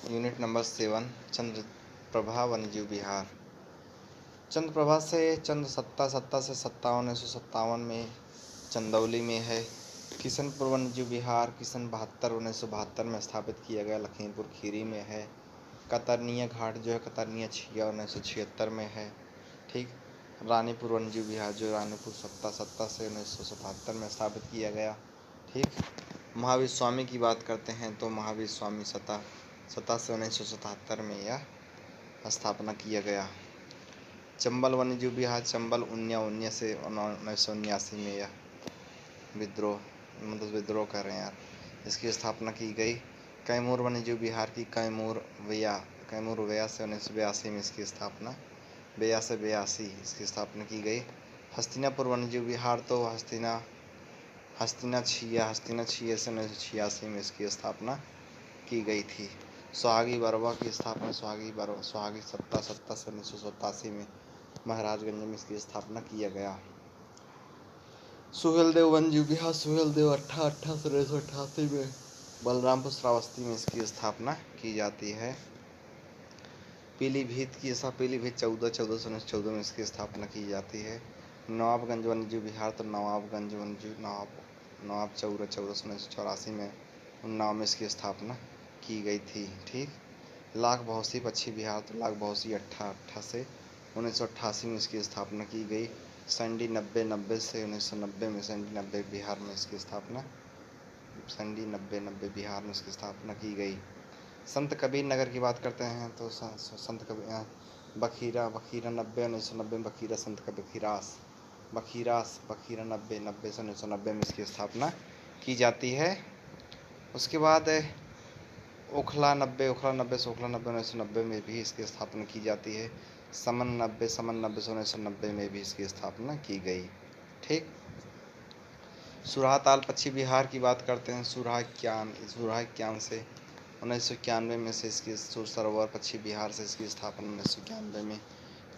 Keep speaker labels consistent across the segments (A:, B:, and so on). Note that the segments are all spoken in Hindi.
A: यूनिट नंबर 7 चंद्रप्रभा वन्यजीव विहार। चंद्रप्रभा से चंद्र सत्ता से 1957 में चंदौली में है। किशनपुर वन्यजीव विहार किशन 1972 में स्थापित किया गया, लखीमपुर खीरी में है। कतरनिया घाट जो है कतरनिया छिया 1976 में है। ठीक। रानीपुर वन्यजीव विहार जो रानीपुर सत्ता से 1977 में स्थापित किया गया। ठीक। महावीर स्वामी की बात करते हैं तो महावीर स्वामी सत्ता से 1977 में यह स्थापना किया गया। चंबल वन्यजीव विहार चंबल 1919 से 1979 में यह विद्रोह कर रहे हैं यार, इसकी स्थापना की गई। कैमूर वन्यजीव विहार की कैमूर वया से 1982 में इसकी स्थापना 82 इसकी स्थापना की गई। हस्तिनापुर वन्यजीव विहार तो हस्तिना छिया से 1986 में इसकी स्थापना की गई थी। सुहागी बरवा की स्थापना सुहागी सत्ता से 1987 में महाराजगंज में इसकी स्थापना किया गया। सुहेलदेव वन्यजीव विहार सुहेलदेव 18 से 1988 में बलरामपुर श्रावस्ती में इसकी स्थापना की जाती है। पीलीभीत 14 से 1914 में इसकी स्थापना की जाती है। नवाबगंज वन्यजीव विहार तो नवाबगंज नवाब चौरा 14 से 1984 में उन्नाव में इसकी स्थापना की गई थी। ठीक। लाख बहौसी पक्षी विहार तो लाख बहौसी 18 से 1988 में इसकी स्थापना की गई। संडी 90 से 1990 में संडी बिहार में इसकी स्थापना की गई। संत कबीर नगर की बात करते हैं तो संत कबीर बखीरा 1990 बखीरा संत का बखीरा 90 से 1990 में इसकी स्थापना की जाती है। उसके बाद ओखला 90 से 1990 में भी इसकी स्थापना की जाती है। समन 90 से 1990 में भी इसकी स्थापना की गई। ठीक। सुराहताल पक्षी विहार की बात करते हैं। सुराह क्यान से 1991 में से इसकी सुर सरोवर पक्षी विहार से इसकी स्थापना 1991 में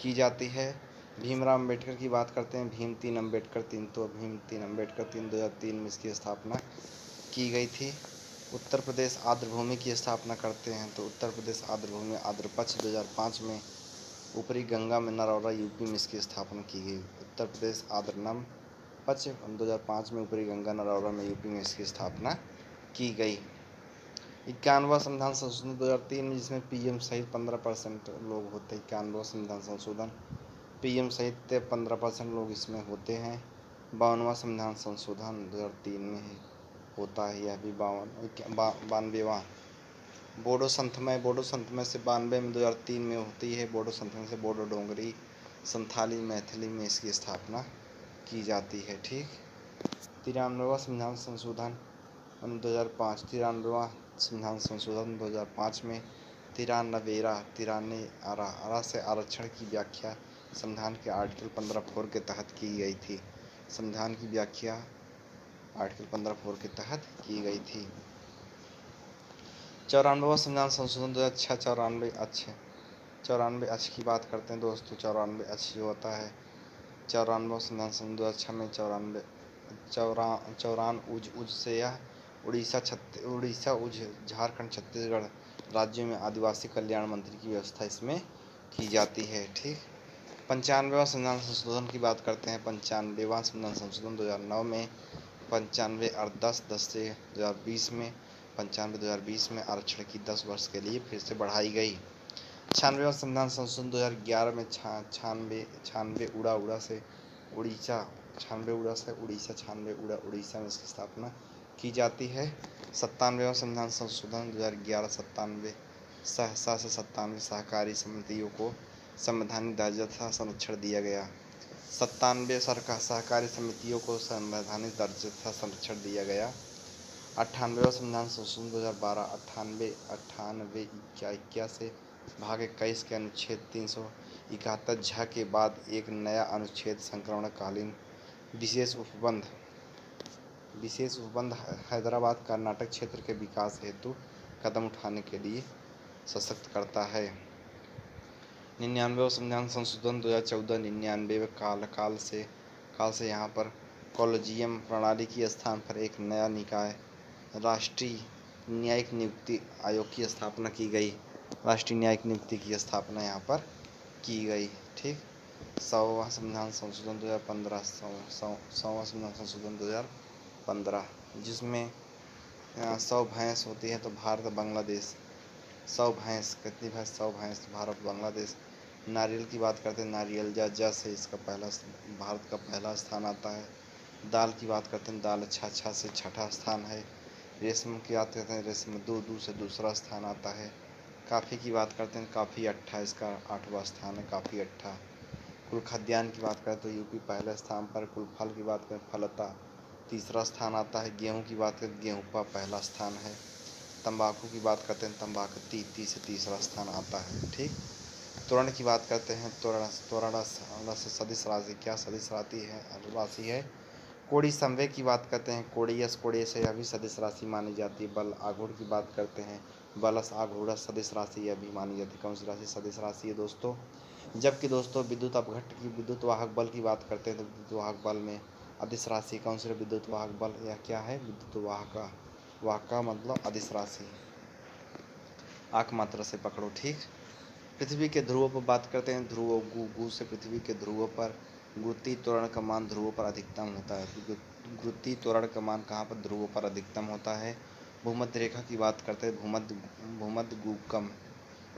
A: की जाती है। भीमराव अम्बेडकर की बात करते हैं। भीम 3 अम्बेडकर 3 2003 में इसकी स्थापना की गई थी। उत्तर प्रदेश आर्द्रभूमि की स्थापना करते हैं तो उत्तर प्रदेश आर्द्रभूमि आर्द्रपक्ष 2005 में ऊपरी गंगा में नरौरा यूपी में इसकी स्थापना की गई। उत्तर प्रदेश आर्द्रनम पक्ष 2005 में ऊपरी गंगा नरौरा में यूपी में इसकी स्थापना की गई। 91वां संविधान संशोधन 2003 में जिसमें पीएम सहित 15% लोग होते हैं। 91वां संविधान संशोधन पीएम सहित 15% लोग इसमें होते हैं। 52वां संविधान संशोधन 2003 में होता है, यह भी 92वां बोडो संथमय से 92 में 2003 में होती है। बोडो संथमय से बोडो डोंगरी संथाली मैथिली में इसकी स्थापना की जाती है। ठीक। 93वां संविधान संशोधन 2005 93वां संविधान संशोधन 2005 में तिराने आरा से आरक्षण की व्याख्या संविधान के आर्टिकल 15(4) के तहत की गई थी। संविधान की व्याख्या आर्टिकल 15(4) के तहत की गई थी। 94वां संविधान संशोधन 2006 94 अच्छ की बात करते हैं दोस्तों। 94 अच्छ जो होता है 94वां संविधान संशोधन 2006 में चौरान उज से यह उड़ीसा उज झारखंड छत्तीसगढ़ राज्यों में आदिवासी कल्याण मंत्री की व्यवस्था इसमें की जाती है। ठीक। 95वां संविधान संशोधन की बात करते हैं। 95वां संविधान संशोधन 2009 में 95 और 10 से 2020 में 2020 में आरक्षण की 10 वर्ष के लिए फिर से बढ़ाई गई। 96वां संविधान संशोधन 2011 में 96 उड़ा से उड़ीसा में इसकी स्थापना की जाती है। 97वां संविधान संशोधन 2011 सहसा से 97 सहकारी समितियों को संवैधानिक दर्जा तथा संरक्षण दिया गया। 97 सहकारी समितियों को संवैधानिक दर्जा तथा संरक्षण दिया गया। 98वां संविधान संशोधन 2012 98 21 से भाग 21 के अनुच्छेद 371 झ के बाद एक नया अनुच्छेद संक्रमणकालीन विशेष उपबंध हैदराबाद कर्नाटक क्षेत्र के विकास हेतु कदम उठाने के लिए सशक्त करता है। 99वां संविधान संशोधन 2014 99वें काल से यहाँ पर कॉलेजियम प्रणाली के स्थान पर एक नया निकाय राष्ट्रीय न्यायिक नियुक्ति आयोग की स्थापना की गई। राष्ट्रीय न्यायिक नियुक्ति की स्थापना यहाँ पर की गई। ठीक। 100वां संविधान संशोधन 2015, 100वां संविधान संशोधन 2015, जिसमें 100 भैंस होती है तो भारत बांग्लादेश, 100 भैंस, कितनी भैंस? 100 भैंस, भारत बांग्लादेश। नारियल की बात करते हैं, नारियल जा से इसका भारत का पहला स्थान आता है। दाल की बात करते हैं, दाल अच्छा से छठा स्थान है। रेशम की बात करते हैं, रेशम दू से दूसरा स्थान आता है। काफ़ी की बात करते हैं, काफ़ी अट्ठा इसका 8वां स्थान है, काफ़ी अट्ठा। कुल खाद्यान्न की बात करें तो यूपी पहले स्थान पर। कुल फल की बात करें, फलता तीसरा स्थान आता है। गेहूँ की बात करें, गेहूँ का पहला स्थान है। तंबाकू की बात करते हैं, तंबाकू तीसरा स्थान आता है। ठीक। तोरण की बात करते हैं, तोरण से सदिश राशि, क्या सदिश राशि है? कोड़ी संवेय की बात करते हैं, कोड़ी से यह भी सदिश राशि मानी जाती है। बल आघूर्ण की बात करते हैं, बलस आघूर्ण सदिश राशि यह भी मानी जाती है। कौन सी राशि सदिश राशि है दोस्तों? जबकि दोस्तों विद्युत अपघट्ट की विद्युत वाहक बल की बात करते हैं तो विद्युत वाहक बल में अदिश राशि कौन सी? विद्युत वाहक बल, यह क्या है? विद्युत वाहक का मतलब अदिश राशि। आंख मात्रा से पकड़ो। ठीक। पृथ्वी के ध्रुवों पर बात करते हैं, ध्रुवों गु से पृथ्वी के ध्रुवों पर गुरुत्वीय त्वरण का मान ध्रुवों पर अधिकतम होता है। गुरुत्वीय त्वरण का मान कहाँ पर? ध्रुवों पर अधिकतम होता है। भूमध्य रेखा की बात करते हैं,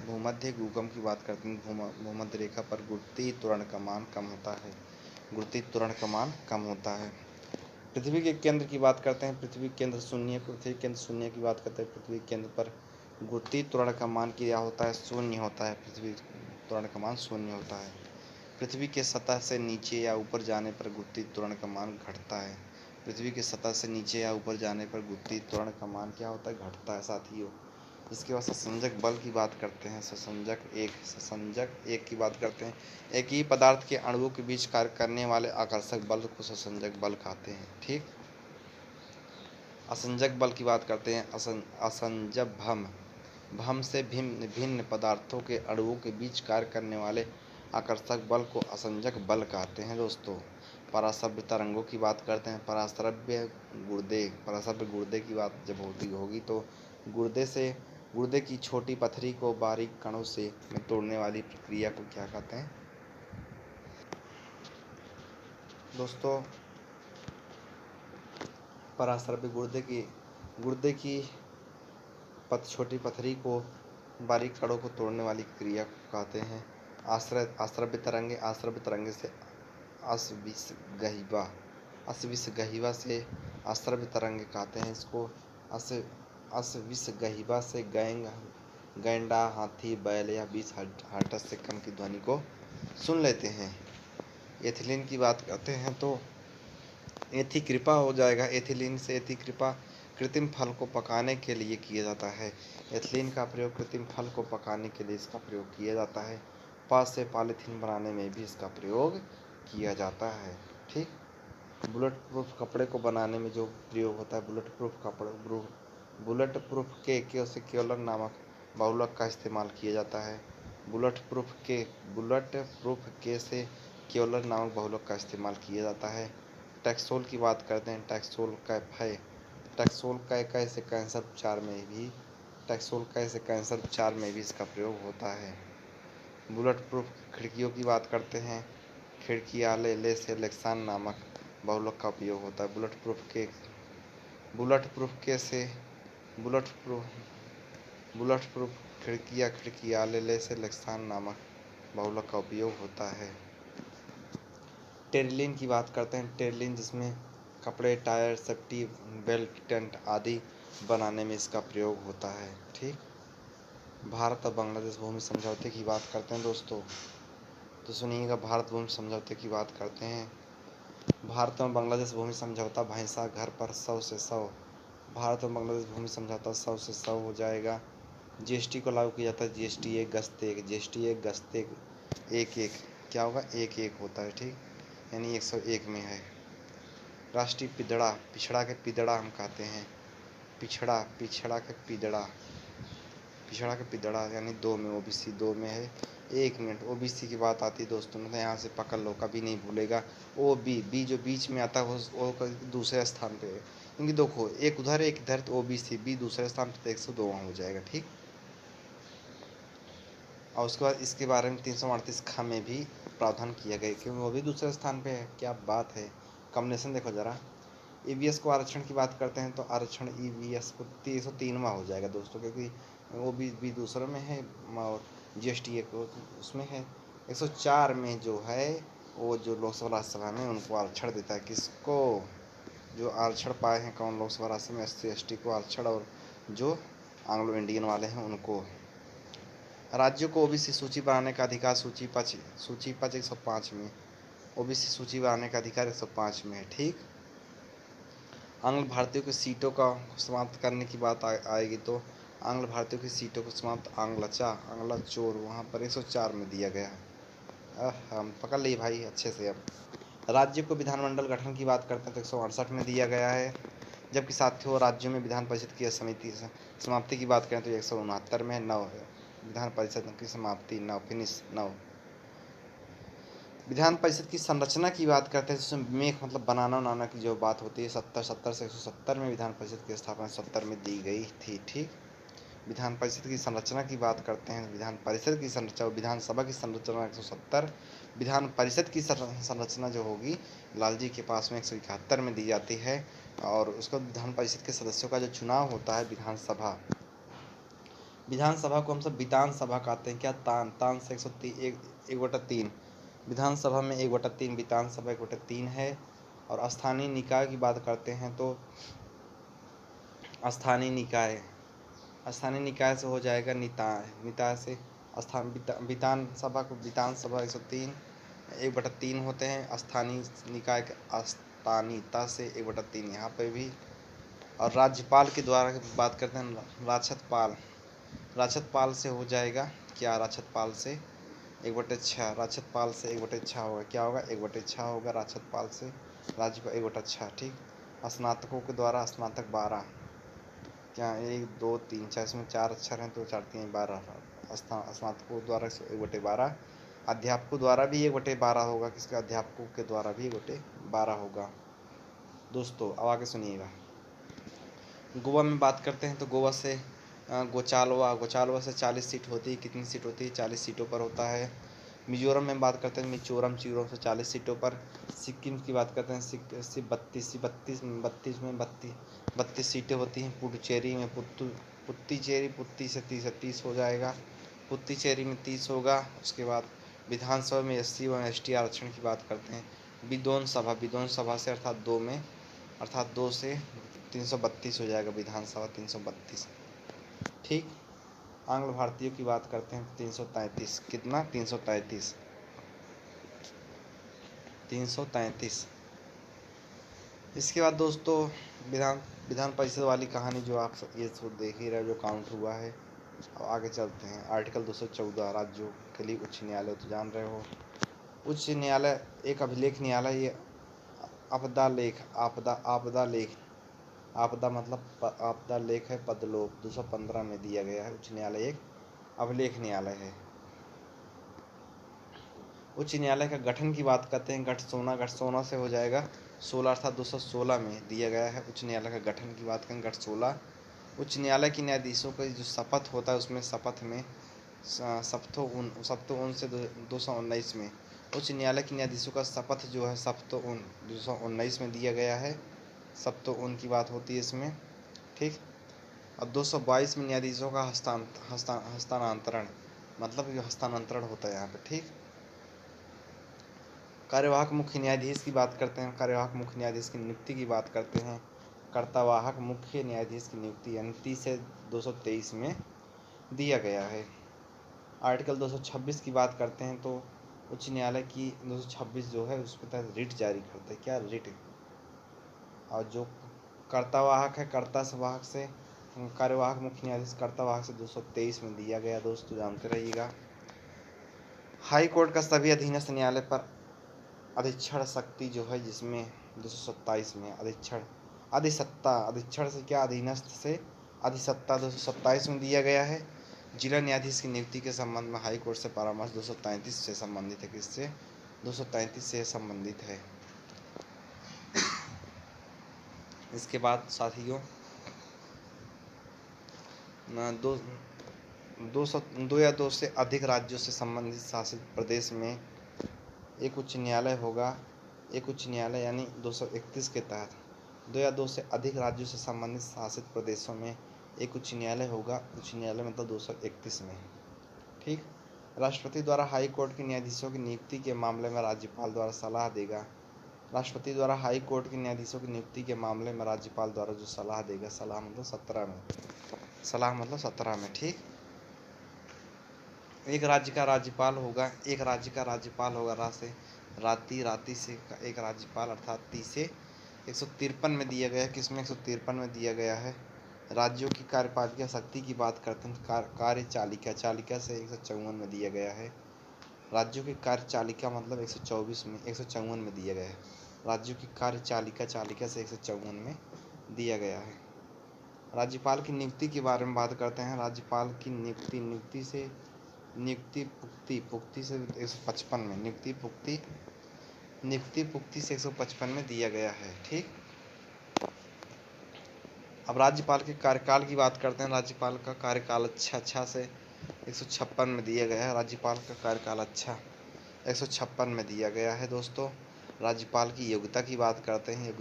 A: भूमध्य गुगम की बात करते हैं, भूमध्य रेखा पर गुरुत्वीय त्वरण का मान कम होता है। गुरुत्वीय त्वरण का मान कम होता है। पृथ्वी के केंद्र की बात करते हैं, पृथ्वी केंद्र शून्य की बात करते हैं। पृथ्वी केंद्र पर गुरुत्वीय त्वरण का मान क्या होता है? शून्य होता है। पृथ्वी त्वरण का मान शून्य होता है। पृथ्वी के सतह से नीचे या ऊपर जाने पर गुरुत्वीय त्वरण का मान घटता है। पृथ्वी के सतह से नीचे या ऊपर जाने पर गुरुत्वीय त्वरण का मान क्या होता है? घटता है साथियों। इसके बाद ससंजक बल की बात करते हैं, ससंजक एक की बात करते हैं। एक ही पदार्थ के अणुओं के बीच कार्य करने वाले आकर्षक बल को ससंजक बल कहते हैं। ठीक। असंजक बल की बात करते हैं, असंजक भम से भिन्न पदार्थों के अणुओं के बीच कार्य करने वाले आकर्षक बल को असंजक बल कहते हैं दोस्तों। पराश्रव्य तरंगों की बात करते हैं, पराश्रव्य गुर्दे की बात जब होगी तो गुर्दे की छोटी पथरी को बारीक कणों से में तोड़ने वाली प्रक्रिया को क्या कहते हैं दोस्तों? पराश्रव्य गुर्दे की छोटी पथरी को बारीक कणों को तोड़ने वाली क्रिया को कहते हैं आश्रव्य तरंगे से असविसगहिवा से आश्रव्य तरंगे कहते हैं इसको। असविसगहिवा से गैंडा, हाथी, बैल या 20 हर्ट्ज से कम की ध्वनि को सुन लेते हैं। एथिलीन की बात करते हैं तो एथी कृपा हो जाएगा। एथिलीन से कृत्रिम फल को पकाने के लिए किया जाता है। एथिलीन का प्रयोग कृत्रिम फल को पकाने के लिए इसका प्रयोग किया जाता है। पास से पॉलीथीन बनाने में भी इसका प्रयोग किया जाता है। ठीक। बुलेट प्रूफ कपड़े को बनाने में जो प्रयोग होता है, बुलेट प्रूफ के से केवलर नामक बहुलक का इस्तेमाल किया जाता है। बुलेट प्रूफ के से केवलर नामक बहुलक का इस्तेमाल किया जाता है। टैक्सोल की बात करते हैं, टैक्सोल कैसे कैंसर उपचार में भी इसका प्रयोग होता है। बुलेट प्रूफ खिड़कियों की बात करते हैं, खिड़कियाले ले से लेक्सान नामक बहुलक का उपयोग होता है। बुलेट प्रूफ खिड़कियाले ले से लेक्सान नामक बहुलक का उपयोग होता है। टेरिलीन की बात करते हैं, टेरिलीन जिसमें कपड़े, टायर, सेफ्टी बेल्ट, टेंट आदि बनाने में इसका प्रयोग होता है। ठीक। भारत और बांग्लादेश भूमि समझौते की बात करते हैं दोस्तों, तो सुनिएगा। भारत भूमि समझौते की बात करते हैं। भारत और बांग्लादेश भूमि समझौता भैंसा घर पर 100 से 100। भारत और बांग्लादेश भूमि समझौता 100 से 100 हो जाएगा। जीएसटी को लागू किया जाता है, जीएसटी एक गस्ते एक क्या होगा? एक होता है। ठीक। यानी 101 में है। राष्ट्रीय पिछड़ा के पिदड़ा हम कहते हैं। पिछड़ा के पिदड़ा यानी 2 में, ओबीसी 2 में है। 1 मिनट, ओबीसी की बात आती है दोस्तों, मतलब यहाँ से पकड़ लो, कभी नहीं भूलेगा। बी जो बीच में आता है वो दूसरे स्थान पे है। क्योंकि देखो एक उधर एक इधर, तो ओबीसी बी दूसरे स्थान पर 102 वहाँ हो जाएगा। ठीक, और उसके बाद इसके बारे में 338 ख में भी प्रावधान किया गया, क्योंकि वो भी दूसरे स्थान पे है। क्या बात है, कॉम्बिनेशन देखो जरा। ईवीएस को आरक्षण की बात करते हैं तो आरक्षण ईवीएस को 303वां हो जाएगा दोस्तों, क्योंकि वो भी दूसरों में है और जीएसटी एक उसमें है। 104 में जो है वो जो लोकसभा राज्यसभा में उनको आरक्षण देता है। किसको? जो आरक्षण पाए हैं कौन लोकसभा राज्यसभा में, एससी एसटी को आरक्षण, और जो एंग्लो इंडियन वाले हैं उनको। राज्यों को ओबीसी सूची बनाने का अधिकार सूची पच 105 में, ओबीसी सूची बनाने का अधिकार 105 में है। ठीक, आंग्ल भारतीयों की सीटों का समाप्त करने की बात आएगी तो आंग्ल भारतीयों की सीटों को समाप्त आंग्ला चोर वहाँ पर 104 में दिया गया है। हम पकड़ लिए भाई अच्छे से। अब राज्य को विधानमंडल गठन की बात करते हैं तो 168 में दिया गया है, जबकि साथियों राज्यों में विधान परिषद की समिति समाप्ति की बात करें तो 169 में 9 विधान परिषद की समाप्ति 9 फिनिश 9। विधान परिषद की संरचना की बात करते हैं जिसमें मेक मतलब बनाना उनाना की जो बात होती है 70 से 170 में विधान परिषद की स्थापना 70 में दी गई थी। ठीक, विधान परिषद की संरचना की बात करते हैं, विधान परिषद की संरचना, विधानसभा की संरचना 170, विधान परिषद की संरचना जो होगी लालजी के पास में 171 में दी जाती है। और उसका विधान परिषद के सदस्यों का जो चुनाव होता है विधानसभा को हम सब विधानसभा कहते हैं। क्या तान से 103 विधानसभा में 1/3 विधानसभा 1/3 है। और स्थानीय निकाय की बात करते हैं तो स्थानीय निकाय से हो जाएगा निताय से विधानसभा को विधानसभा 103 1/3 होते हैं। स्थानीय निकाय के स्थानीयता से 1/3 यहाँ पे भी। और राज्यपाल के द्वारा बात करते हैं राक्षसपाल से हो जाएगा। क्या राक्षसपाल से 1/6 राक्षसपाल से 1/6 होगा। क्या होगा 1/6 होगा राक्षसपाल से राज्य का 1/6। ठीक, स्नातकों के द्वारा स्नातक 12, क्या 1 2 3 4 इसमें 4 अक्षर हैं तो 4 3 12 स्नातकों द्वारा 1/12। अध्यापकों द्वारा भी 1/12 होगा। किसका? अध्यापकों के द्वारा भी 1/12 होगा। दोस्तों अब आगे सुनिएगा। गोवा में बात करते हैं तो गोवा से गोचालवा से 40 सीट होती है। कितनी सीट होती है? 40 सीटों पर होता है। मिजोरम में बात करते हैं मिजोरम से 40 सीटों पर। सिक्किम की बात करते हैं 32 सीटें होती हैं। पुडुचेरी में पुत्ती से 30 हो जाएगा। पुत्तीचेरी में 30 होगा। उसके बाद विधानसभा में SC व ST आरक्षण की बात करते हैं। विधानसभा से अर्थात 2 से 332 हो जाएगा। विधानसभा 332। ठीक, आंग्ल भारतीयों की बात करते हैं 333। कितना? 333। इसके बाद दोस्तों विधान परिषद वाली कहानी जो आप ये देख ही रहे, जो काउंट हुआ है। अब आगे चलते हैं। आर्टिकल 214 राज्यों के लिए उच्च न्यायालय, तो जान रहे हो उच्च न्यायालय एक अभिलेख न्यायालय। ये आपदा मतलब आपदा लेख है पदलोक 215 में दिया गया है। उच्च न्यायालय एक अभिलेख न्यायालय है। उच्च न्यायालय का गठन की बात करते हैं। गठसोना से हो जाएगा 16 अर्थात 216 में दिया गया है। उच्च न्यायालय का गठन की बात करें गठ16। उच्च न्यायालय के न्यायाधीशों का जो शपथ होता है उसमें शपथ में सप्तो से 219 में उच्च न्यायालय के न्यायाधीशों का शपथ जो है सप्तो 219 में दिया गया है। सप्तो की बात होती है इसमें। ठीक, और 222 में न्यायाधीशों का हस्तांतरण मतलब हस्तांतरण होता है यहाँ पे। ठीक, कार्यवाहक मुख्य न्यायाधीश की बात करते हैं। कार्यवाहक मुख्य न्यायाधीश की नियुक्ति की बात करते हैं। कर्तावाहक मुख्य न्यायाधीश की नियुक्ति 29 से 223 में दिया गया है। आर्टिकल 226 की बात करते हैं तो उच्च न्यायालय की 226 जो है उसके तहत रिट जारी करते हैं। क्या? रिट। और जो कर्तावाहक है कर्तावाहक से कार्यवाहक मुख्य न्यायाधीश कर्तावाहक से 223 में दिया गया। दोस्तों जानते रहिएगा। हाई कोर्ट का सभी अधीनस्थ न्यायालय पर अधिक्षण शक्ति जो है जिसमें 227 में अधिक्षण से क्या अधीनस्थ से अधिसत्ता 227 में दिया गया है। जिला न्यायाधीश की नियुक्ति के संबंध में हाई कोर्ट से परामर्श 233 से संबंधित है। किससे? 233 से संबंधित है। इसके बाद साथियों दो दो या दो से अधिक राज्यों से संबंधित शासित प्रदेश में एक उच्च न्यायालय होगा। एक उच्च न्यायालय यानी 231 के तहत दो या दो से अधिक राज्यों से संबंधित शासित प्रदेशों में एक उच्च न्यायालय होगा। उच्च न्यायालय मतलब 231 में। ठीक। राष्ट्रपति द्वारा हाई कोर्ट के न्यायाधीशों की नियुक्ति के मामले में राज्यपाल द्वारा सलाह देगा। राष्ट्रपति द्वारा हाई कोर्ट के न्यायाधीशों की नियुक्ति के मामले में राज्यपाल द्वारा जो सलाह देगा, सलाह मतलब 17 में, सलाह मतलब 17 में। ठीक। एक राज्य का राज्यपाल होगा, एक राज्य का राज्यपाल होगा राति से एक राज्यपाल अर्थात 30 से 153 में दिया गया है। किसमें 153 में दिया गया है। राज्यों की कार्यपालिका शक्ति की बात करते हैं, कार्यचालिका चालिका से 154 में दिया गया है। राज्यों की कार्यचालिका मतलब 154 में दिया गया है। राज्यों की कार्यचालिका चालिका से 154 में दिया गया है। राज्यपाल की नियुक्ति के बारे में बात करते हैं। राज्यपाल की नियुक्ति से 155 में नियुक्ति पुक्ति से 155 में दिया गया है। ठीक। अब राज्यपाल के कार्यकाल की बात करते हैं। राज्यपाल का कार्यकाल अच्छा से 156 में दिया गया है। राज्यपाल का कार्यकाल अच्छा 156 में दिया गया है। दोस्तों राज्यपाल की योग्यता की बात करते हैं।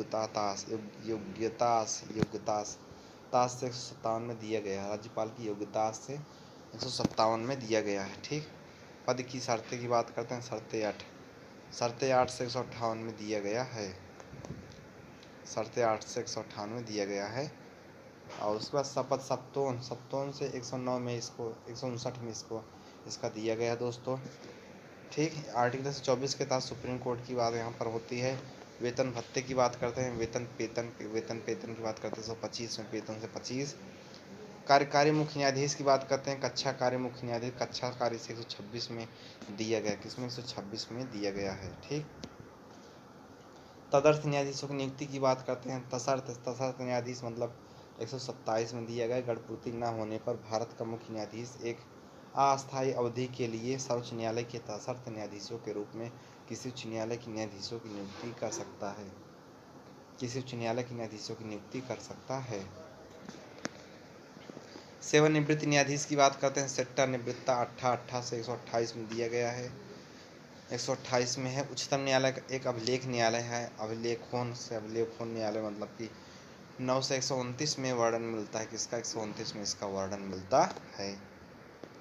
A: तास से 157 में दिया गया है। राज्यपाल की योग्यता से 157 में दिया गया है। ठीक। पद की शर्तें की बात करते हैं। शर्तें 8 से 158 में दिया गया है। शर्तें 8 से 158 में दिया गया है। और उसके बाद शपथ सप्तोन से 109 में इसको 159 में इसका दिया गया है। दोस्तों ठीक। आर्टिकल 24 के तहत सुप्रीम कोर्ट की बात यहाँ पर होती है। वेतन भत्ते की बात करते हैं। वेतन पेतन की बात करते हैं 125 में, वेतन से 25। कार्यकारी मुख्य न्यायाधीश की बात करते हैं। कक्षा कार्य मुख्य न्यायाधीश कक्षा कार्य से 126 में दिया गया। किसमें 126 में दिया गया है। ठीक। तदर्थ न्यायाधीशों की नियुक्ति की बात करते हैं। तदर्थ न्यायाधीश मतलब 127 में दिया गया। गढ़पूर्ति न होने पर भारत का मुख्य न्यायाधीश एक अस्थायी अवधि के लिए सर्वोच्च न्यायालय के तदर्थ न्यायाधीशों के रूप में किसी उच्च न्यायालय के न्यायाधीशों की नियुक्ति कर सकता है। किसी उच्च न्यायालय के न्यायाधीशों की नियुक्ति कर सकता है। सेवानिवृत्त न्यायाधीश की बात करते हैं। सेवानिवृत्ता 18 से 128 में दिया गया है। 128 में है। उच्चतम न्यायालय का एक अभिलेख न्यायालय है। अभिलेखोन न्यायालय मतलब कि 9 से 129 में वर्णन मिलता है। किसका 129 में इसका वर्णन मिलता है।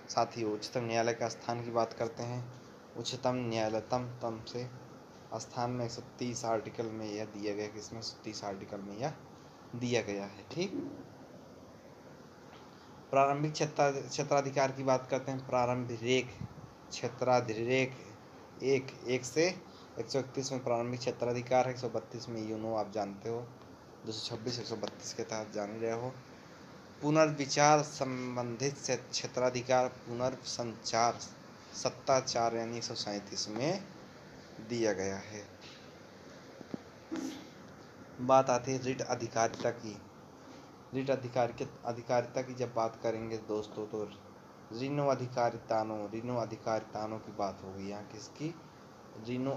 A: साथ ही उच्चतम न्यायालय का स्थान की बात करते हैं। उच्चतम न्यायालय तम से स्थान में 130 आर्टिकल में यह दिया गया। किसमें 130 आर्टिकल में यह दिया गया है। ठीक। प्रारंभिक क्षेत्राधिकार की बात करते हैं। प्रारंभिक क्षेत्राधिकार एक से 131 में प्रारंभिक क्षेत्राधिकार है। 132 में यूनो आप जानते हो। 226 132 के तहत जान रहे हो। पुनर्विचार संबंधित क्षेत्राधिकार पुनर्संचार सत्ताचार यानी 137 में दिया गया है। बात आती है रिट अधिकारिता की। रिट अधिकारिता की जब बात करेंगे दोस्तों तो रिनो अधिकारितानों की बात होगी। यहाँ किसकी? रिनो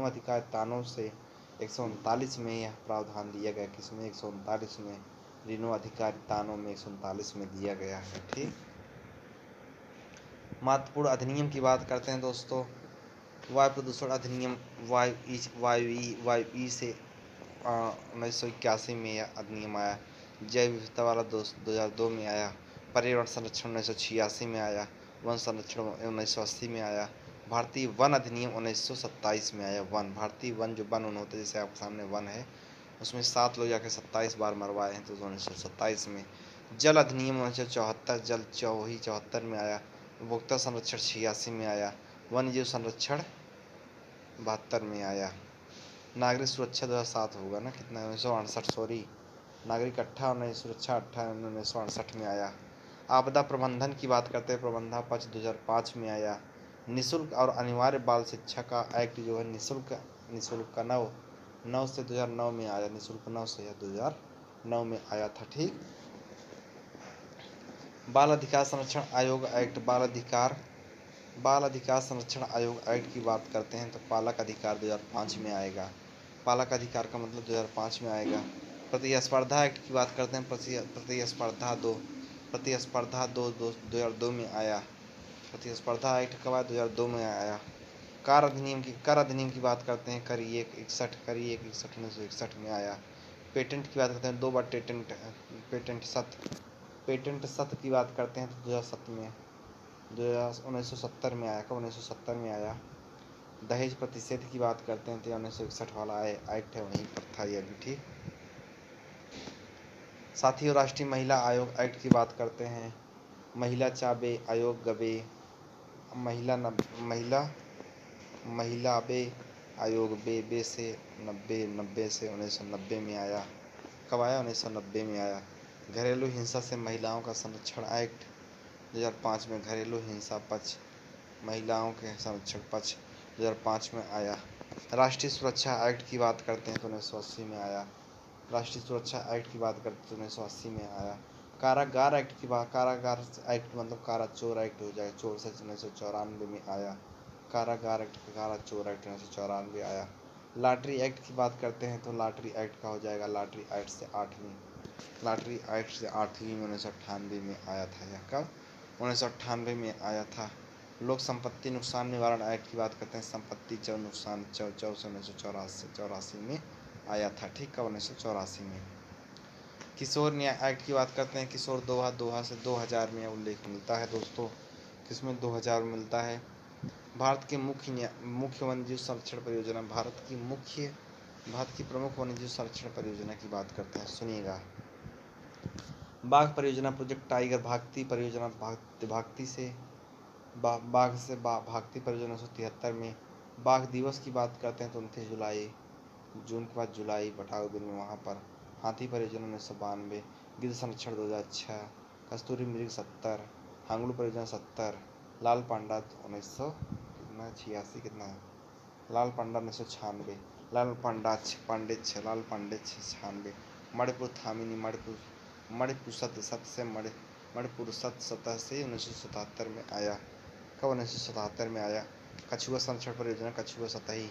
A: अधिकारितानों से 139 में यह प्रावधान दिया गया। किसमें 139 में रिनो अधिकारितानों में 139 में दिया गया है। ठीक। महत्वपूर्ण अधिनियम की बात करते हैं दोस्तों। वायु प्रदूषण अधिनियम वायु से 1981 में यह अधिनियम आया। जैव विविधता वाला 2002 में आया। पर्यावरण संरक्षण 1986 में आया। वन संरक्षण 1980 में आया। भारतीय वन अधिनियम 1927 में आया। भारतीय वन जो वन होते हैं, जैसे आपके सामने वन है, उसमें 7 लोग जाके 27 बार मरवाए हैं, तो 1927 में। जल अधिनियम 1974 जल 74 में आया। उपभोक्ता संरक्षण 86 में आया। वन्य जीव संरक्षण 72 में आया। नागरिक सुरक्षा 2007 होगा ना, कितना 1968 सॉरी, नागरिक सुरक्षा 1968 में आया। आपदा प्रबंधन की बात करते हैं। प्रबंधन पक्ष 2005 में आया। निःशुल्क और अनिवार्य बाल शिक्षा का एक्ट जो है निःशुल्क का 9 से 2009 में आया। निःशुल्क 9 से 2009 में आया था। ठीक। बाल अधिकार संरक्षण आयोग एक्ट बाल अधिकार संरक्षण आयोग एक्ट की बात करते हैं तो पालक अधिकार 2005 में आएगा। पालक अधिकार का मतलब 2005 में आएगा। प्रतिस्पर्धा एक्ट की बात करते हैं, प्रतिस्पर्धा 2002 में आया। प्रतिस्पर्धा एक्ट कब आया? 2002 में आया। कर अधिनियम की बात करते हैं, कर 1961 में आया। पेटेंट की बात करते हैं, 2 बार पेटेंट सत्र की बात करते हैं तो 2007 में 1970 में आया। कब? 1970 में आया। दहेज प्रतिषेध की बात करते हैं तो 1961 वाला एक्ट है, वहीं पर था ये भी। ठीक, साथियों राष्ट्रीय महिला आयोग एक्ट की बात करते हैं। महिला चाबे आयोग गबे महिला बे आयोग बे से 1990 में आया। कब आया? 1990 में आया। घरेलू हिंसा से महिलाओं का संरक्षण एक्ट 2005 में, घरेलू हिंसा पक्ष महिलाओं के संरक्षण पक्ष 2005 में आया। राष्ट्रीय सुरक्षा एक्ट की बात करते हैं तो 1980 में आया। राष्ट्रीय सुरक्षा एक्ट की बात करते हैं तो 1980 में आया। कारागार एक्ट मतलब कारा चोर एक्ट हो जाएगा, चोर से 1994 में आया। कारागार एक्ट, कारा चोर एक्ट 1994 आया। लॉटरी एक्ट की बात करते हैं तो लॉटरी एक्ट का हो जाएगा, लॉटरी एक्ट से 8वीं में 1998 में आया था। यह कब? 1998 में आया था। लोक संपत्ति नुकसान निवारण एक्ट की बात करते हैं, संपत्ति चर नुकसान चर से 1984 में आया था। ठीक, कब? 1984 में। किशोर न्याय एक्ट की बात करते हैं, किशोर दोहा से 2000 में उल्लेख मिलता है दोस्तों। किसमें? 2000 में मिलता है। भारत के मुख्य वन्यजीव संरक्षण परियोजना, भारत की प्रमुख वन्यजीव संरक्षण परियोजना की बात करते हैं, सुनिएगा। बाघ परियोजना प्रोजेक्ट टाइगर, भागती परियोजना भागती परियोजना 1973 में। बाघ दिवस की बात करते हैं तो 29 जुलाई, जून के बाद जुलाई बटाओ दिन में वहाँ पर। हाथी परियोजना 1992, गिद्ध संरक्षण 2006, कस्तूरी मृग 70, हांगलू परियोजना 70, लाल पांडा 1986, लाल पांडा 1996, लाल पांडे 96, मणिपुर थामिनी मणिपुर सतह से 1977 में आया। कब? 1977 में आया। कछुआ संरक्षण परियोजना कछुआ सतही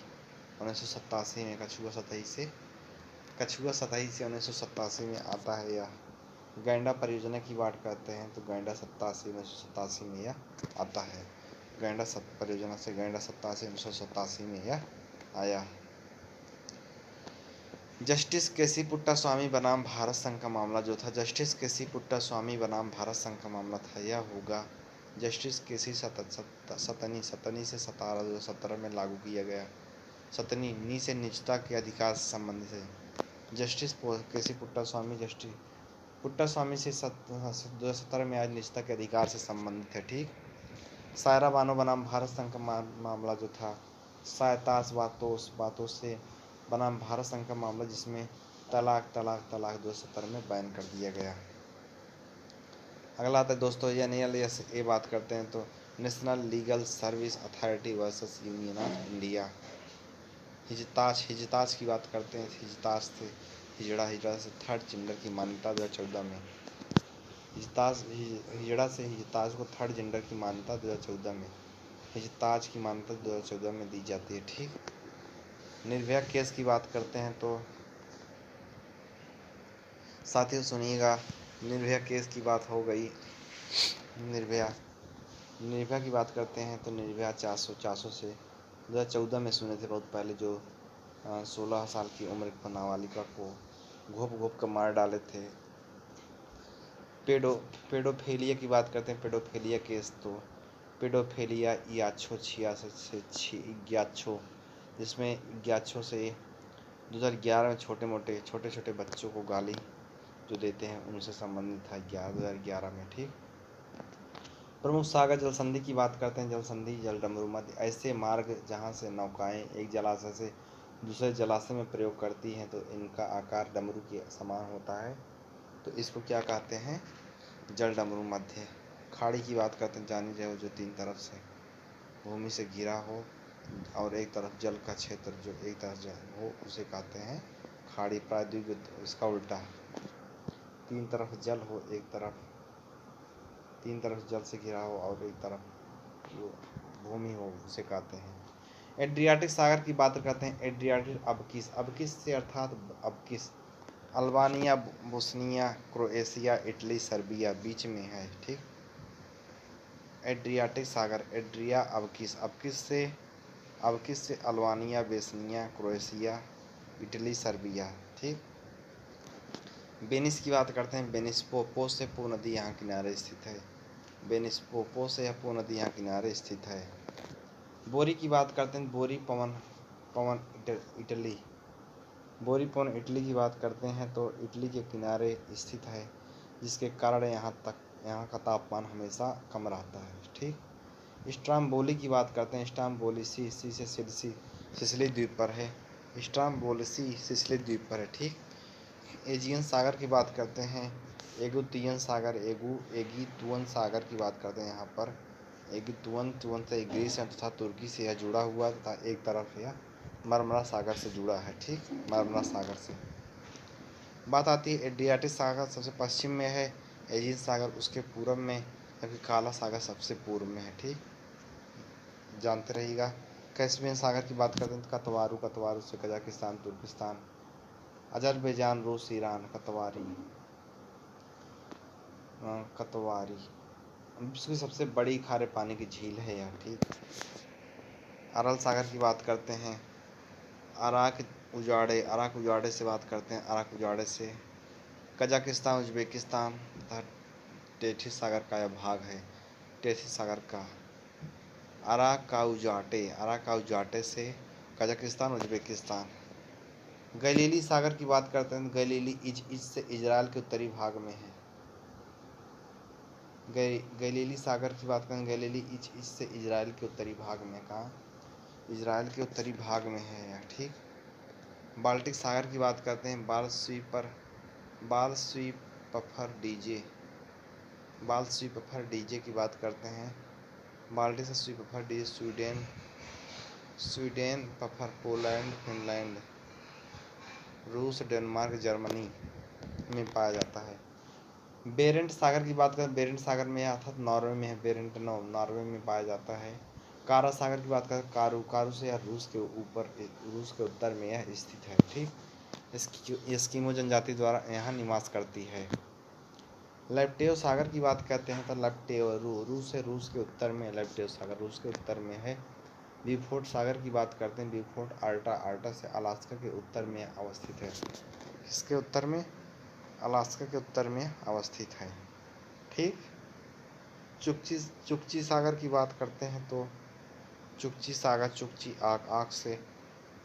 A: 1987 में, कछुआ सतही से 1987 में आता है यह। गैंडा परियोजना की बात करते हैं तो गैंडा 1987 में यह आता है। परियोजना से गैंडा 1987 में यह आया। जस्टिस केसी पुट्टा स्वामी बनाम भारत संघ का मामला जो था, जस्टिस केसी पुट्टा स्वामी बनाम भारत संघ का मामला था, यह होगा जस्टिस केसी सतनी से 17 में लागू किया गया। सतनी नी से निजता के अधिकार से संबंधित है। जस्टिस केसी पुट्टा स्वामी से 2017 में आज निजता के अधिकार से संबंधित है। ठीक, सायरा बानो बनाम भारत संघ का मामला जो था, सायतास बातों से बनाम भारत संघ का मामला, जिसमें तलाक 2017 में बैन कर दिया गया। अगला आता है दोस्तों ये बात करते हैं तो national legal service authority versus union of India. हिजताज की बात करते हैं, हिजड़ा से थर्ड जेंडर की मान्यता 2014 में। हिजताज को थर्ड जेंडर की मान्यता 2014 में, हिजताज की मान्यता 2014 में दी जाती है। ठीक, निर्भया केस की बात करते हैं तो साथियों सुनिएगा, निर्भया केस की बात हो गई। निर्भया की बात करते हैं तो निर्भया 400 से 2014 में सुने थे बहुत पहले, जो 16 साल की उम्र की नाबालिका को घोप कर मार डाले थे। पेडोफेलिया की बात करते हैं, पेडोफेलिया केस तो पेडोफेलिया इग्याछो 66 जिसमें इग्याछो से 2011 में छोटे बच्चों को गाली जो देते हैं उनसे संबंधित था 2011 में। ठीक, प्रमुख सागर जल संधि की बात करते हैं, जल संधि जल डमरू मध्य, ऐसे मार्ग जहां से नौकाएं एक जलाशय से दूसरे जलाशय में प्रयोग करती हैं तो इनका आकार डमरू के समान होता है, तो इसको क्या कहते हैं? जल डमरू मध्य। खाड़ी की बात करते हैं, जानी रहे हो, जो 3 तरफ से भूमि से घिरा हो और एक तरफ जल का क्षेत्र जो एक तरफ जल हो, उसे कहते हैं खाड़ी। प्रायद्वीप इसका उल्टा, 3 तरफ जल हो, 3 तरफ जल से घिरा हो और एक तरफ जो भूमि हो, उसे कहते हैं। एड्रियाटिक सागर की बात करते हैं। एड्रियाटिक अबकिस, अबकिस से अर्थात अबकिस Albania, Bosnia, Croatia, Italy, Serbia बीच में है। ठीक, एड्रियाटिक सागर, एड्रिया अबकिस, अबकिस से Albania, Bosnia, Croatia, Italy, Serbia. ठीक, वेनिस की बात करते हैं। वेनिस पोपो से पो नदी यहाँ किनारे स्थित है। वेनिस पोपो से पो नदी यहाँ किनारे स्थित है। बोरी की बात करते हैं। बोरी पवन पवन इटली, बोरी पवन इटली की बात करते हैं तो इटली के किनारे स्थित है, जिसके कारण यहाँ का तापमान हमेशा कम रहता है। ठीक, स्ट्राम्बोली की बात करते हैं। स्ट्राम्बोली सी से सिसिली द्वीप पर है। स्ट्राम्बोली सिसिली द्वीप पर है। ठीक, एजियन सागर की बात करते हैं। एगुतियन सागर, एगीतुअन सागर की बात करते हैं। यहाँ पर एगीतुअन से ग्रीस तथा तुर्की से यह जुड़ा हुआ तथा एक तरफ यह मरमरा सागर से जुड़ा है। ठीक, मरमरा सागर से बात आती है। एड्रियाटिक सागर सबसे पश्चिम में है, एजियन सागर उसके पूर्व में, जबकि काला सागर सबसे पूर्व में है। ठीक, जानते रहिएगा। कैस्पियन सागर की बात करते हैं तो कतवारू से कजाकिस्तान, तुर्किस्तान, अजरबैजान, रूस, ईरान, कतवारी विश्व की सबसे बड़ी खारे पानी की झील है यह। ठीक, अरल सागर की बात करते हैं। अराक उजाड़े से बात करते हैं। अराक उजाड़े से कजाकिस्तान, उज्बेकिस्तान तथा टेथिस सागर का यह भाग है। टेथिस सागर का अराक का उजाटे से कजाकिस्तान, उज्बेकिस्तान। गलीली सागर की बात करते हैं। गलीली इज से इजराइल के उत्तरी भाग में है। गलीली सागर की बात करें। गलीली इज से इजराइल के उत्तरी भाग में, कहाँ, इजराइल के उत्तरी भाग में है यह। ठीक, बाल्टिक सागर की बात करते हैं। बाल स्वीपफर डीजे की बात करते हैं। बाल्टिक से स्वीपफर डीजे स्वीडन पफर, पोलैंड, फिनलैंड, रूस, डेनमार्क, जर्मनी में पाया जाता है। बेरेंट सागर की बात करें। बेरेंट सागर में अर्थात नॉर्वे में है। बेरेंट नॉर्वे में पाया जाता है। कारा सागर की बात करें। कारू से यह रूस के उत्तर में यह स्थित है। ठीक, एस्किमो जनजाति द्वारा यहाँ निवास करती है। लेप्टेव सागर की बात करते हैं तो लेप्टेव रूस के उत्तर में, लेप्टेव सागर रूस के उत्तर में है। ब्यूफोर्ट सागर की बात करते हैं। ब्यूफोर्ट आल्टा से अलास्का के उत्तर में अवस्थित है। इसके उत्तर में, अलास्का के उत्तर में अवस्थित है। ठीक, चुकची सागर की बात करते हैं तो चुकची सागर, चुकची आग से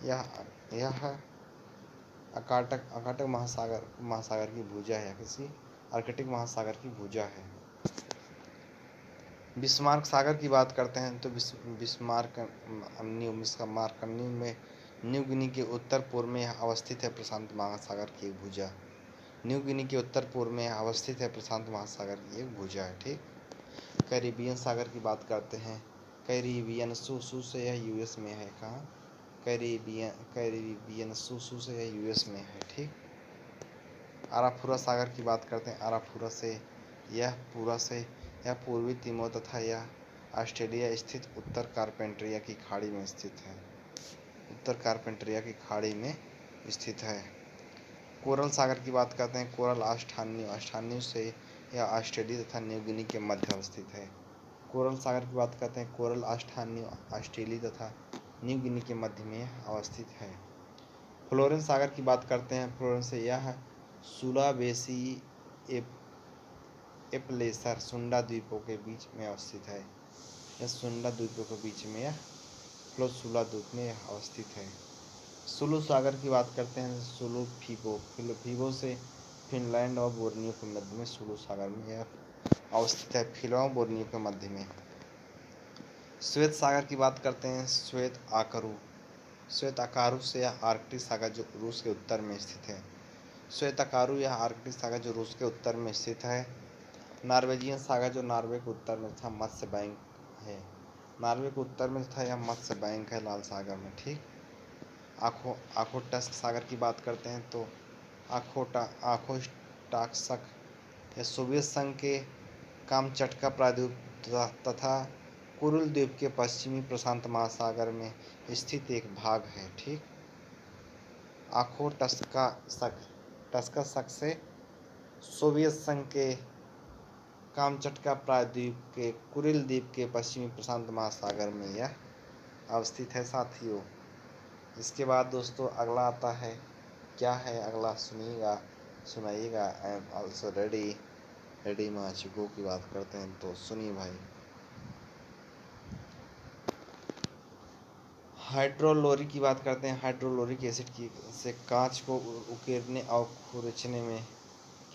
A: यह आर्कटिक महासागर की भुजा है। किसी आर्कटिक महासागर की भुजा है। बिस्मार्क सागर की बात करते हैं तो बिस्मार्क में न्यू गिनी के उत्तर पूर्व में अवस्थित है। प्रशांत महासागर की एक भुजा, न्यू गिनी के उत्तर पूर्व में अवस्थित है। प्रशांत महासागर की एक भुजा है। ठीक, कैरिबियन सागर की बात करते हैं। कैरिबियन सू से यह यूएस में है। कहाँ, कैरिबियन सू से यह यूएस में है। ठीक, आराफुरा सागर की बात करते हैं। आराफुरा से यह पूर्वी तिमोर तथा यह ऑस्ट्रेलिया स्थित उत्तर कारपेंटरिया की खाड़ी में स्थित है। उत्तर कारपेंटरिया की खाड़ी में स्थित है। कोरल सागर की बात करते हैं। कोरल आष्टान्यू से यह ऑस्ट्रेलिया तथा न्यू गिनी के मध्य अवस्थित है। कोरल सागर की बात करते हैं। कोरल आष्टान्यू ऑस्ट्रेलिया तथा न्यू गिनी के मध्य में अवस्थित है। फ्लोरेंस सागर की बात करते हैं। फ्लोरेंस से यह सुलावेसी एपलेसर सुंडा द्वीपों के बीच में अवस्थित है। यह सुंडा द्वीपों के बीच में सुला द्वीप में अवस्थित है। सुलू सागर की बात करते हैं। सुलू फीबो से फिनलैंड और बोर्नियो के मध्य में सुलू सागर में यह अवस्थित है। फिलो और बोर्नियो के मध्य में। श्वेत सागर की बात करते हैं। श्वेत अकारू से यह आर्कटिक सागर जो रूस के उत्तर में स्थित है। श्वेत अकारू यह आर्कटिक सागर जो रूस के उत्तर में स्थित है। नॉर्वेजियन सागर जो नॉर्वे के उत्तर में तथा मत्स्य बैंक है। नॉर्वे के उत्तर में तथा यह मत्स्य बैंक है लाल सागर में। ठीक, आखोटस्क सागर की बात करते हैं तो आखोटाक्सक यह सोवियत संघ के कामचटका प्रायद्वीप तथा कुरिल द्वीप के पश्चिमी प्रशांत महासागर में स्थित एक भाग है। ठीक, आखोर टस्का से सोवियत संघ के कामचटका प्रायद्वीप के कुरिल द्वीप के पश्चिमी प्रशांत महासागर में यह अवस्थित है साथियों। इसके बाद दोस्तों अगला आता है, क्या है अगला सुनाइएगा। आई एम ऑल्सो रेडी माचुको की बात करते हैं तो सुनिए भाई। हाइड्रोलोरिक की बात करते हैं। हाइड्रोलोरिक एसिड की से कांच को उकेरने और खुरचने में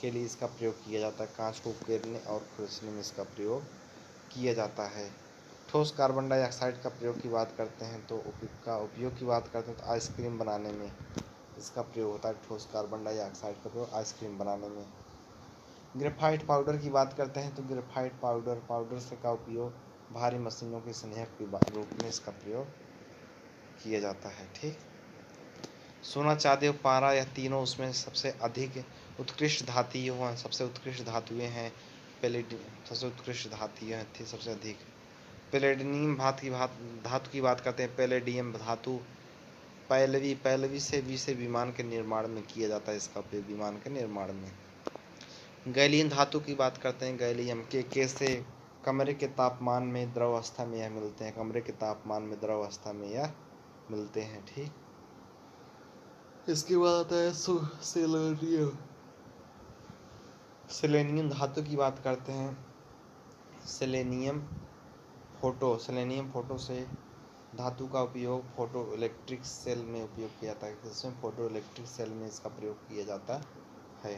A: के लिए इसका प्रयोग किया जाता है। कांच को उकेरने और खुरचने में इसका प्रयोग किया जाता है। ठोस कार्बन डाइऑक्साइड का प्रयोग की बात करते हैं तो उपयोग की बात करते हैं तो आइसक्रीम बनाने में इसका प्रयोग होता है। ठोस कार्बन डाइऑक्साइड का प्रयोग आइसक्रीम बनाने में। ग्रेफाइट पाउडर की बात करते हैं तो ग्रेफाइट पाउडर से का उपयोग भारी मशीनों के स्नेहक के रूप में इसका प्रयोग किया जाता है। ठीक, सोना चांदी और पारा यह तीनों उसमें सबसे अधिक उत्कृष्ट धातुएं सबसे उत्कृष्ट धातुएं हैं। सबसे उत्कृष्ट धातुएं थी सबसे अधिक। पैलेडियम धातु की बात करते हैं। पैलेडियम धातु पहलवी से विमान के निर्माण में किया जाता है। इसका उपयोग विमान के निर्माण में। गैलियम धातु की बात करते हैं। गैलियम के से कमरे के तापमान में द्रव अवस्था में यह मिलते हैं। कमरे के तापमान में द्रव अवस्था में यह मिलते हैं। ठीक, इसके बाद आता है सेलेनियम धातु की बात करते हैं। सेलेनियम फोटो से धातु का उपयोग फोटो इलेक्ट्रिक सेल में उपयोग किया जाता है। जिसमें फोटो इलेक्ट्रिक सेल में इसका प्रयोग किया जाता है।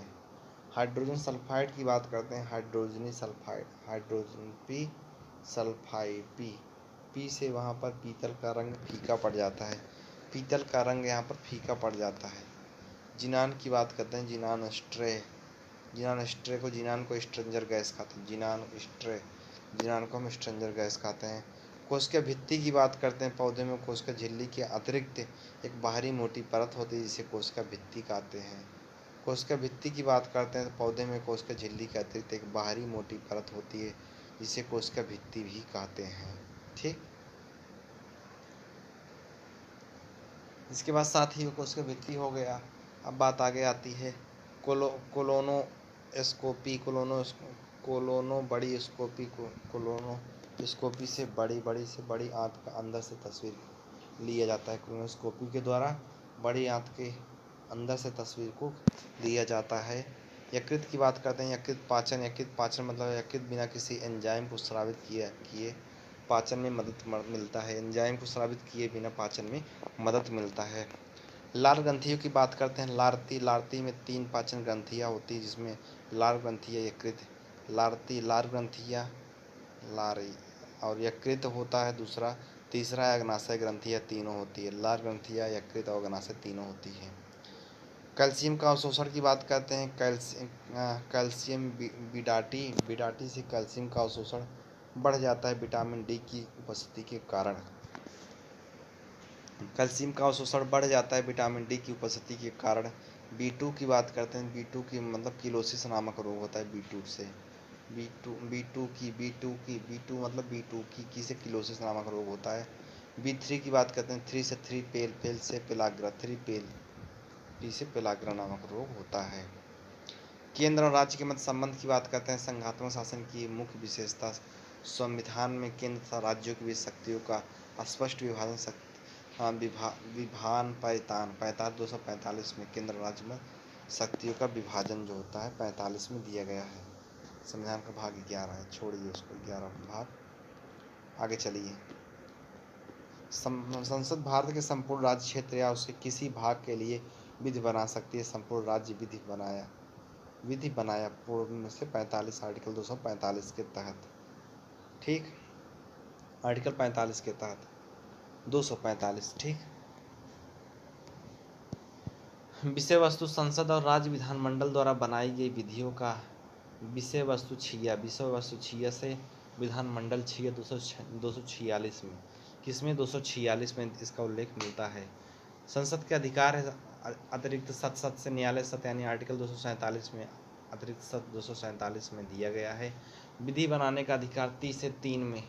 A: हाइड्रोजन सल्फाइड की बात करते हैं। हाइड्रोजन पी से वहाँ पर पीतल का रंग फीका पड़ जाता है। पीतल का रंग यहाँ पर फीका पड़ जाता है। जिनान की बात करते हैं। जिनान को स्ट्रेंजर गैस खाते हैं। जिनान को हम स्ट्रेंजर गैस खाते हैं। कोशिका भित्ति की बात करते हैं। पौधे में कोशिका झिल्ली के अतिरिक्त एक बाहरी मोटी परत होती है जिसे कोशिका भित्ति कहते हैं। कोशिका भित्ति की बात करते हैं तो पौधे में कोशिका झिल्ली के अतिरिक्त एक बाहरी मोटी परत होती है जिसे कोशिका भित्ति भी कहते हैं। ठीक, इसके बाद साथ ही कोशिका भित्ति हो गया। अब बात आगे आती है कोलोनोस्कोपी से बड़ी आंत का अंदर से तस्वीर लिया जाता है। कोलोनोस्कोपी के द्वारा बड़ी आंत के अंदर से तस्वीर को लिया जाता है। यकृत की बात करते हैं। यकृत पाचन मतलब यकृत बिना किसी एंजाइम को स्रावित किए पाचन में मदद मिलता है। एंजाइम को स्रावित किए बिना पाचन में मदद मिलता है। लार ग्रंथियों की बात करते हैं। लारती में 3 पाचन ग्रंथियाँ होती है जिसमें लार ग्रंथियाँ यकृत लार ग्रंथियाँ लारी और यकृत होता है दूसरा। तीसरा अग्नाशय ग्रंथियाँ तीनों होती है। लार ग्रंथियाँ यकृत और अग्नाशय तीनों होती है। कैल्शियम का अवशोषण की बात करते हैं। कैल्शियम बिडाटी से कैल्शियम का अवशोषण बढ़ जाता है विटामिन डी की उपस्थिति के कारण। कैल्शियम का अवशोषण बढ़ जाता है विटामिन डी की उपस्थिति के कारण। B2 की बात करते हैं। B2 की मतलब किलोसिस नामक रोग होता है। B2 मतलब B2 की से किलोसिस नामक रोग होता है। B3 की बात करते हैं। 3 से पेल से पेलाग्रा से पेलाग्रा नामक रोग होता है। केंद्र और राज्य के मध्य संबंध की बात करते हैं। संघात्मक शासन की मुख्य विशेषता संविधान में केंद्र तथा राज्यों के बीच शक्तियों का स्पष्ट विभाजन 245 में केंद्र राज्य में शक्तियों का विभाजन जो होता है 45 में दिया गया है। संविधान का भाग 11 है, छोड़िए उसको 11 भाग। आगे चलिए। संसद भारत के संपूर्ण राज्य क्षेत्र या उसके किसी भाग के लिए विधि बना सकती है। संपूर्ण राज्य विधि बनाया पूर्व में से 45 आर्टिकल 245 के तहत। ठीक, आर्टिकल 45 के तहत 245। ठीक, विषय वस्तु संसद और राज्य विधानमंडल द्वारा बनाई गई विधियों का विषय वस्तु छिया से विधानमंडल 246 में किसमें 246 में इसका उल्लेख मिलता है। संसद के अधिकार है अतिरिक्त सत्ता से न्यायालय सत्ता यानी आर्टिकल 247 में अतिरिक्त 247 में दिया गया है। विधि बनाने का अधिकार 30 से 3 में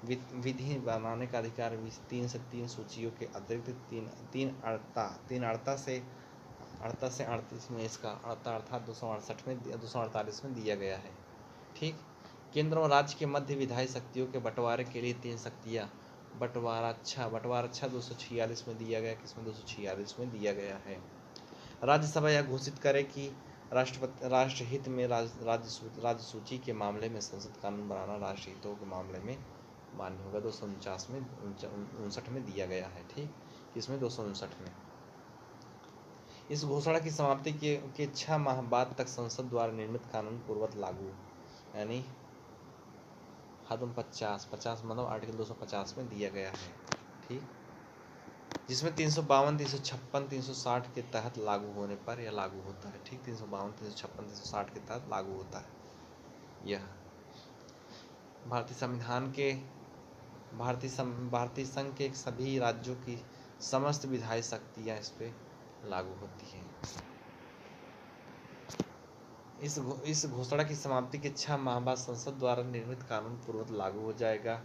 A: विधि बनाने का अधिकार 3 से 3 सूचियों के अतिरिक्त तीन अड़ता से 38 में इसका अड़ता अर्थात 248 में दिया गया है। ठीक। केंद्र और राज्य के मध्य विधायी शक्तियों के बंटवारे के लिए 3 शक्तियाँ बंटवारा 246 में दिया गया, किसमें 246 में दिया गया है। राज्यसभा यह घोषित करे कि राष्ट्रहित में राज्य सूची के मामले में संसद कानून बनाना राष्ट्र हितों के मामले में मान्य होगा। 259 में दिया गया है। ठीक। किसमें 259 में। इस घोषणा की समाप्ति के 6 माह बाद तक संसद द्वारा निर्मित कानून पूर्ववत लागू, यानी खत्म 50 मतलब आर्टिकल 250 में दिया गया है। ठीक। जिसमें 352, 356, 360 के तहत लागू होने पर यह लागू होता है। ठीक। 352, 356, 360 के तहत लागू होता है। यह भारतीय संघ के सभी राज्यों की समस्त विधायी शक्तियाँ इस पे लागू होती हैं। इस घोषणा की समाप्ति के 6 माह बाद संसद द्वारा निर्मित कानून पूर्ववत लागू हो जाएगा।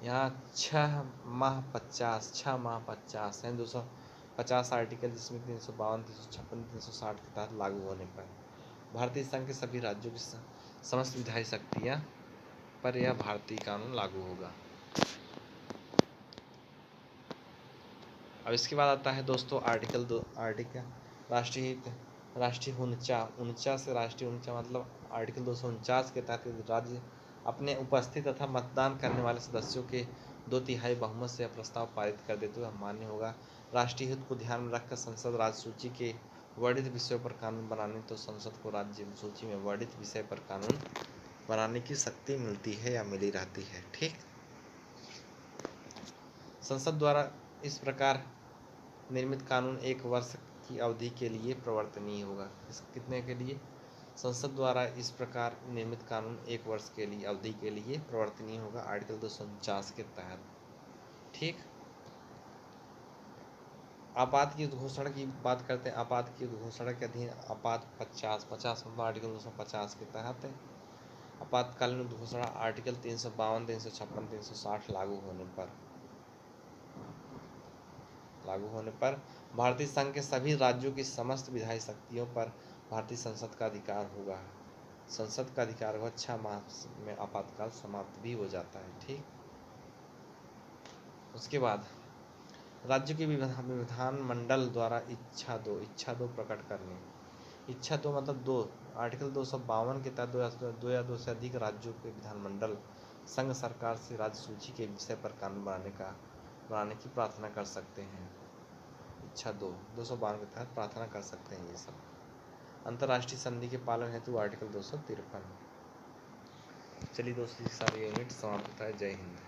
A: यहाँ 6 माह 50 हैं। 250 आर्टिकल, जिसमें 352, 356, 360 के तहत लागू होने पर भारतीय संघ के सभी राज्यों की समस्त विधायी शक्तियाँ पर यह भारतीय कानून लागू होगा। अब इसके बाद आता है दोस्तों आर्टिकल राष्ट्रीय ऊंचा से राष्ट्रीय ऊंचा मतलब आर्टिकल 249 के तहत राज्य अपने उपस्थित तथा मतदान करने वाले सदस्यों के 2/3 बहुमत से यह प्रस्ताव पारित कर देते हुए मान्य होगा। राष्ट्रीय हित को ध्यान में रखकर संसद राज्य सूची के वर्णित विषयों पर कानून बनाने तो संसद को राज्य सूची में वर्णित विषय पर कानून बनाने की शक्ति मिलती है या मिली रहती है। ठीक। संसद द्वारा इस प्रकार निर्मित कानून 1 वर्ष की अवधि के लिए प्रवर्तनीय होगा। इस कितने के लिए? संसद द्वारा इस प्रकार निर्मित कानून 1 वर्ष के लिए अवधि के लिए प्रवर्तनीय होगा आर्टिकल 249 के तहत। ठीक। आपात की घोषणा की बात करते हैं। आपात की घोषणा के अधीन आपात 50 मतलब आर्टिकल 250 के तहत है। आपातकालीन घोषणा आर्टिकल 352, 356, 360 लागू होने पर भारतीय संघ के सभी राज्यों की समस्त विधायी शक्तियों पर भारतीय संसद का अधिकार होगा। संसद का अधिकार होगा। 6 माह में आपातकाल समाप्त भी हो जाता है। ठीक। उसके बाद राज्य के विधानमंडल द्वारा इच्छा दो प्रकट करने। इच्छा 2 मतलब 2 आर्टिकल 252 के तहत 2 या 2 से अधिक राज्यों के विधानमंडल संघ सरकार से राज्य सूची के विषय पर कानून बनाने की प्रार्थना कर सकते हैं। इच्छा 252 के तहत प्रार्थना कर सकते हैं। ये सब अंतर्राष्ट्रीय संधि के पालन हेतु आर्टिकल 253। चलिए दोस्तों, सारे यूनिट समाप्त होता है। जय हिंद।